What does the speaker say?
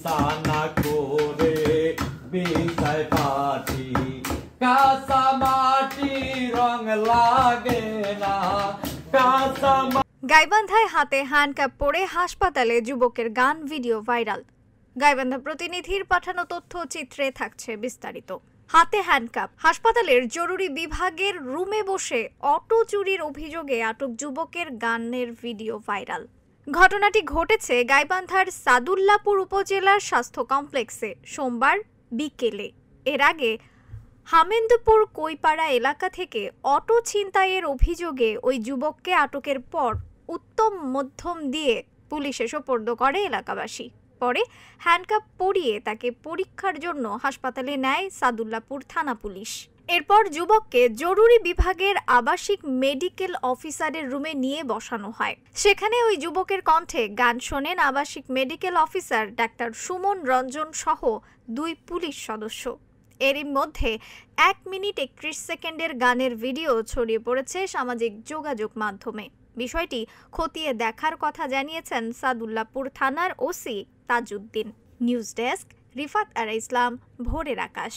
সানা করে বিষয় পাটি কাঁচা মাটি রং লাগে না কাঁচা। গাইবান্ধায় হাতে হ্যান্ডকাপ পরে হাসপাতালে যুবকের গান ভিডিও ভাইরাল। গাইবান্ধা প্রতিনিধির পাঠানো তথ্য চিত্রে থাকছে বিস্তারিত। হাতে হ্যান্ডকাপ, হাসপাতালের জরুরি বিভাগের রুমে বসে অটো চুরির অভিযোগে আটক যুবকের গানের ভিডিও ভাইরাল। ঘটনাটি ঘটেছে গাইবান্ধার সাদুল্লাপুর উপজেলার স্বাস্থ্য কমপ্লেক্সে সোমবার বিকেলে। এর আগে হামেন্দপুর কৈপাড়া এলাকা থেকে অটো ছিনতাইয়ের অভিযোগে ওই যুবককে আটকের পর উত্তম মধ্যম দিয়ে পুলিশে সোপর্দ করে এলাকাবাসী। পরে হ্যান্ডকাপ পরিয়ে তাকে পরীক্ষার জন্য হাসপাতালে নেয় সাদুল্লাপুর থানা পুলিশ। এরপর যুবককে জরুরি বিভাগের আবাসিক মেডিকেল অফিসারের রুমে নিয়ে বসানো হয়। সেখানে ওই যুবকের কণ্ঠে গান শোনেন আবাসিক medical officer doctor Suman Ranjan সহ 2 পুলিশ সদস্য। এরই মধ্যে 1 মিনিট 31 সেকেন্ডের গানের ভিডিও ছড়িয়ে পড়েছে সামাজিক যোগাযোগ মাধ্যমে। বিষয়টি খতিয়ে দেখার কথা জানিয়েছেন সাদুল্লাপুর থানার OC Tajuddin. News desk, Rifat Ara Islam, Bhorer আকাশ।